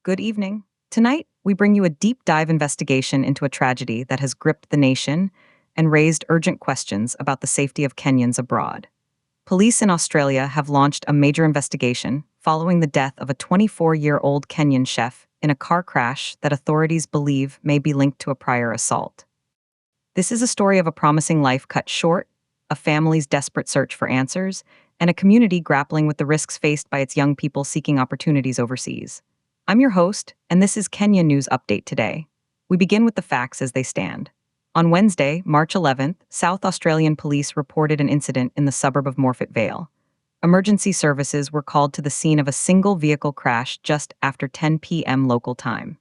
Good evening. Tonight, we bring you a deep dive investigation into a tragedy that has gripped the nation and raised urgent questions about the safety of Kenyans abroad. Police in Australia have launched a major investigation following the death of a 24-year-old Kenyan chef in a car crash that authorities believe may be linked to a prior assault. This is a story of a promising life cut short, a family's desperate search for answers, and a community grappling with the risks faced by its young people seeking opportunities overseas. I'm your host, and this is Kenya News Update today. We begin with the facts as they stand. On Wednesday, March 11th, South Australian police reported an incident in the suburb of Morphett Vale. Emergency services were called to the scene of a single vehicle crash just after 10 p.m. local time.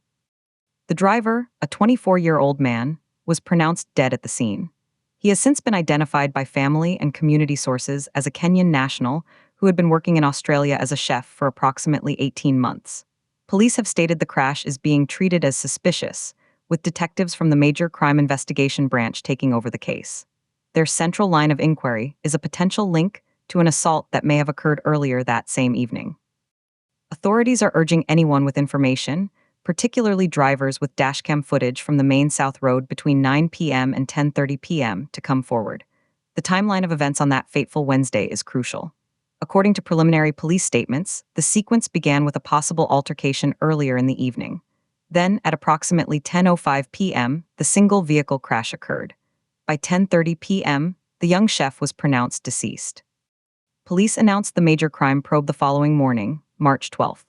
The driver, a 24-year-old man, was pronounced dead at the scene. He has since been identified by family and community sources as a Kenyan national who had been working in Australia as a chef for approximately 18 months. Police have stated the crash is being treated as suspicious, with detectives from the Major Crime Investigation Branch taking over the case. Their central line of inquiry is a potential link to an assault that may have occurred earlier that same evening. Authorities are urging anyone with information, particularly drivers with dashcam footage from the main South Road between 9 p.m. and 10:30 p.m., to come forward. The timeline of events on that fateful Wednesday is crucial. According to preliminary police statements, the sequence began with a possible altercation earlier in the evening. Then, at approximately 10:05 p.m., the single vehicle crash occurred. By 10:30 p.m., the young chef was pronounced deceased. Police announced the major crime probe the following morning, March 12th.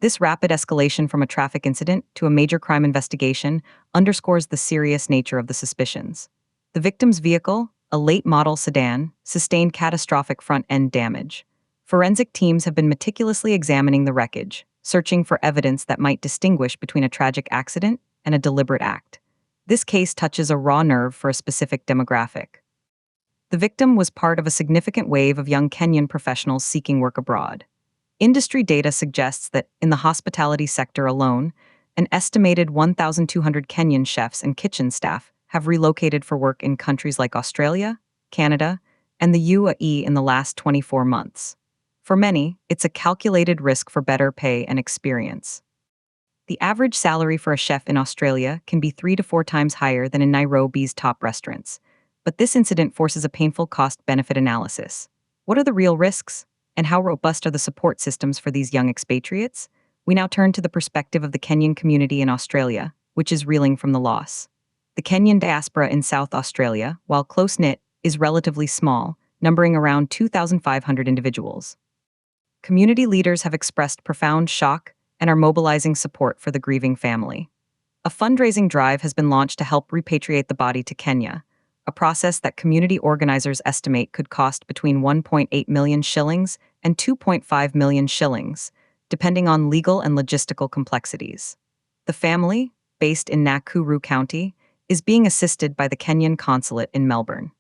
This rapid escalation from a traffic incident to a major crime investigation underscores the serious nature of the suspicions. The victim's vehicle, a late-model sedan, sustained catastrophic front-end damage. Forensic teams have been meticulously examining the wreckage, searching for evidence that might distinguish between a tragic accident and a deliberate act. This case touches a raw nerve for a specific demographic. The victim was part of a significant wave of young Kenyan professionals seeking work abroad. Industry data suggests that, in the hospitality sector alone, an estimated 1,200 Kenyan chefs and kitchen staff have relocated for work in countries like Australia, Canada, and the UAE in the last 24 months. For many, it's a calculated risk for better pay and experience. The average salary for a chef in Australia can be 3 to 4 times higher than in Nairobi's top restaurants. But this incident forces a painful cost-benefit analysis. What are the real risks? And how robust are the support systems for these young expatriates? We now turn to the perspective of the Kenyan community in Australia, which is reeling from the loss. The Kenyan diaspora in South Australia, while close-knit, is relatively small, numbering around 2,500 individuals. Community leaders have expressed profound shock and are mobilizing support for the grieving family. A fundraising drive has been launched to help repatriate the body to Kenya, a process that community organizers estimate could cost between 1.8 million shillings and 2.5 million shillings, depending on legal and logistical complexities. The family, based in Nakuru County, is being assisted by the Kenyan consulate in Melbourne.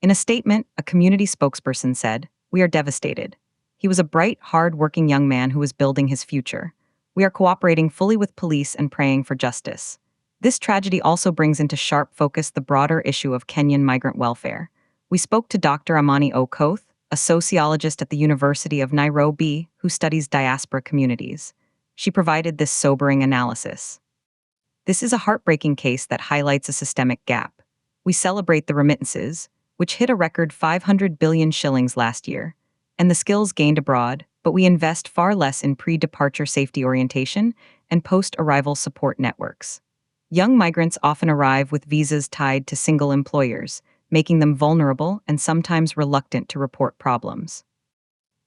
In a statement, a community spokesperson said, "We are devastated. He was a bright, hard-working young man who was building his future. We are cooperating fully with police and praying for justice." This tragedy also brings into sharp focus the broader issue of Kenyan migrant welfare. We spoke to Dr. Amani Okoth, a sociologist at the University of Nairobi who studies diaspora communities. She provided this sobering analysis. This is a heartbreaking case that highlights a systemic gap. We celebrate the remittances, which hit a record 500 billion shillings last year, and the skills gained abroad, but we invest far less in pre-departure safety orientation and post-arrival support networks. Young migrants often arrive with visas tied to single employers, making them vulnerable and sometimes reluctant to report problems.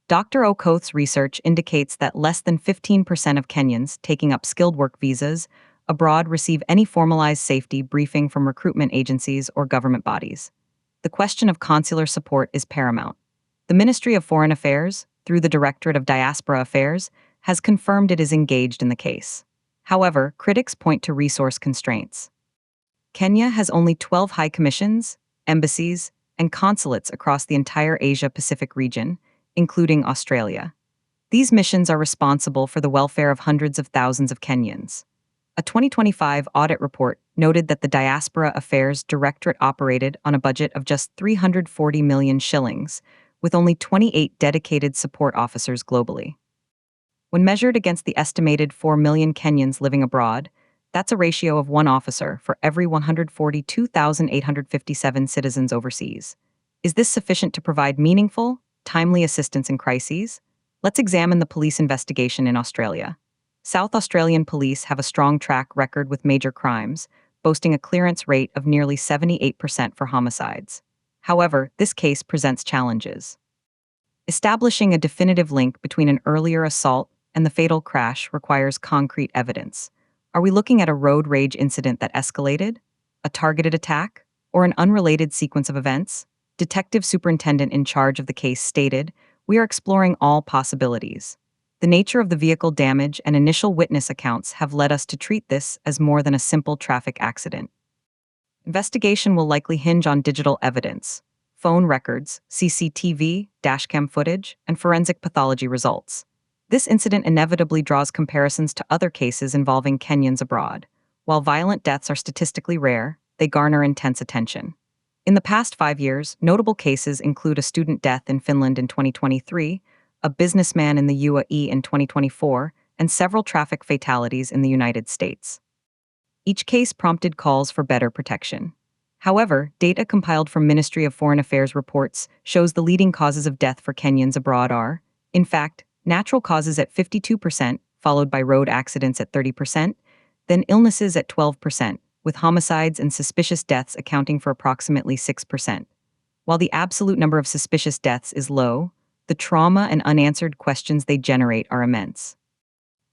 Dr. Okoth's research indicates that less than 15% of Kenyans taking up skilled work visas abroad receive any formalized safety briefing from recruitment agencies or government bodies. The question of consular support is paramount. The Ministry of Foreign Affairs, through the Directorate of Diaspora Affairs, has confirmed it is engaged in the case. However, critics point to resource constraints. Kenya has only 12 high commissions, embassies, and consulates across the entire Asia-Pacific region, including Australia. These missions are responsible for the welfare of hundreds of thousands of Kenyans. A 2025 audit report noted that the Diaspora Affairs Directorate operated on a budget of just 340 million shillings, with only 28 dedicated support officers globally. When measured against the estimated 4 million Kenyans living abroad, that's a ratio of one officer for every 142,857 citizens overseas. Is this sufficient to provide meaningful, timely assistance in crises? Let's examine the police investigation in Australia. South Australian police have a strong track record with major crimes, boasting a clearance rate of nearly 78% for homicides. However, this case presents challenges. Establishing a definitive link between an earlier assault and the fatal crash requires concrete evidence. Are we looking at a road rage incident that escalated, a targeted attack, or an unrelated sequence of events? Detective Superintendent in charge of the case stated, "We are exploring all possibilities. The nature of the vehicle damage and initial witness accounts have led us to treat this as more than a simple traffic accident." Investigation will likely hinge on digital evidence, phone records, CCTV, dashcam footage, and forensic pathology results. This incident inevitably draws comparisons to other cases involving Kenyans abroad. While violent deaths are statistically rare, they garner intense attention. In the past 5 years, notable cases include a student death in Finland in 2023, a businessman in the UAE in 2024, and several traffic fatalities in the United States. Each case prompted calls for better protection. However, data compiled from Ministry of Foreign Affairs reports shows the leading causes of death for Kenyans abroad are, in fact, natural causes at 52%, followed by road accidents at 30%, then illnesses at 12%, with homicides and suspicious deaths accounting for approximately 6%. While the absolute number of suspicious deaths is low, the trauma and unanswered questions they generate are immense.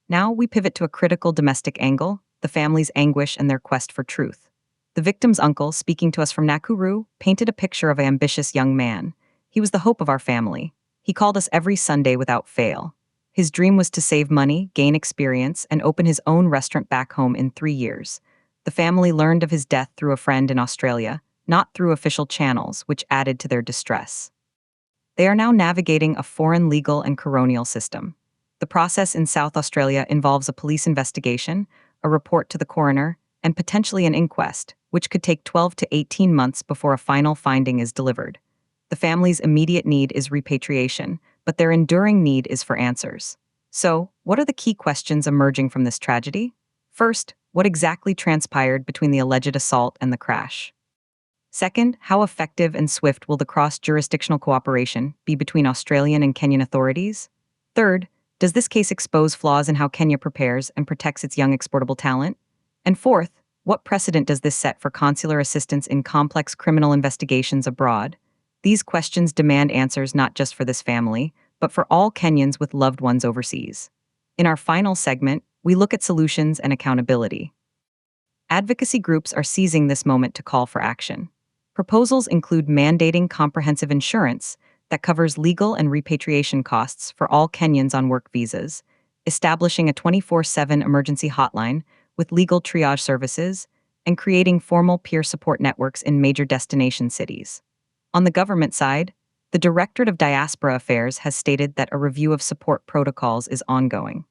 Now we pivot to a critical domestic angle, the family's anguish and their quest for truth. The victim's uncle, speaking to us from Nakuru, painted a picture of an ambitious young man. He was the hope of our family. He called us every Sunday without fail. His dream was to save money, gain experience, and open his own restaurant back home in 3 years. The family learned of his death through a friend in Australia, not through official channels, which added to their distress. They are now navigating a foreign legal and coronial system. The process in South Australia involves a police investigation, a report to the coroner, and potentially an inquest, which could take 12 to 18 months before a final finding is delivered. The family's immediate need is repatriation, but their enduring need is for answers. So, what are the key questions emerging from this tragedy? First, what exactly transpired between the alleged assault and the crash? Second, how effective and swift will the cross-jurisdictional cooperation be between Australian and Kenyan authorities? Third, does this case expose flaws in how Kenya prepares and protects its young exportable talent? And fourth, what precedent does this set for consular assistance in complex criminal investigations abroad? These questions demand answers not just for this family, but for all Kenyans with loved ones overseas. In our final segment, we look at solutions and accountability. Advocacy groups are seizing this moment to call for action. Proposals include mandating comprehensive insurance that covers legal and repatriation costs for all Kenyans on work visas, establishing a 24/7 emergency hotline with legal triage services, and creating formal peer support networks in major destination cities. On the government side, the Directorate of Diaspora Affairs has stated that a review of support protocols is ongoing.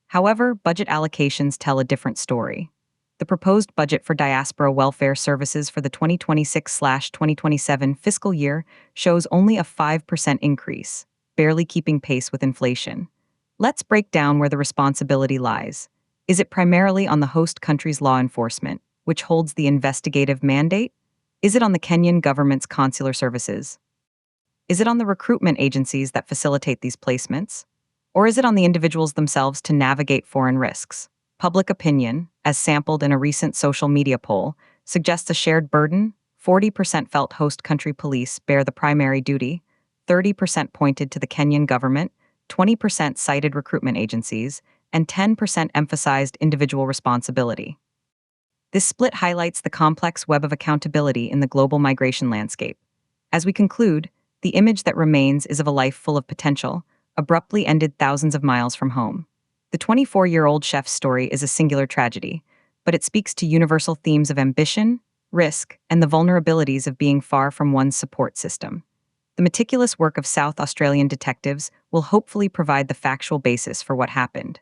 However, budget allocations tell a different story. The proposed budget for diaspora welfare services for the 2026/2027 fiscal year shows only a 5% increase, barely keeping pace with inflation. Let's break down where the responsibility lies. Is it primarily on the host country's law enforcement, which holds the investigative mandate? Is it on the Kenyan government's consular services? Is it on the recruitment agencies that facilitate these placements? Or is it on the individuals themselves to navigate foreign risks? Public opinion, as sampled in a recent social media poll, suggests a shared burden. 40% felt host country police bear the primary duty, 30% pointed to the Kenyan government, 20% cited recruitment agencies, and 10% emphasized individual responsibility. This split highlights the complex web of accountability in the global migration landscape. As we conclude, the image that remains is of a life full of potential, abruptly ended thousands of miles from home. The 24-year-old chef's story is a singular tragedy, but it speaks to universal themes of ambition, risk, and the vulnerabilities of being far from one's support system. The meticulous work of South Australian detectives will hopefully provide the factual basis for what happened.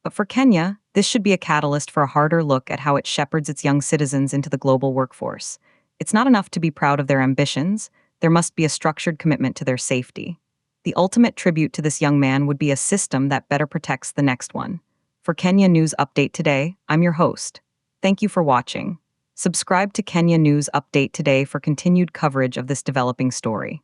But for Kenya, this should be a catalyst for a harder look at how it shepherds its young citizens into the global workforce. It's not enough to be proud of their ambitions, there must be a structured commitment to their safety. The ultimate tribute to this young man would be a system that better protects the next one. For Kenya News Update Today, I'm your host. Thank you for watching. Subscribe to Kenya News Update Today for continued coverage of this developing story.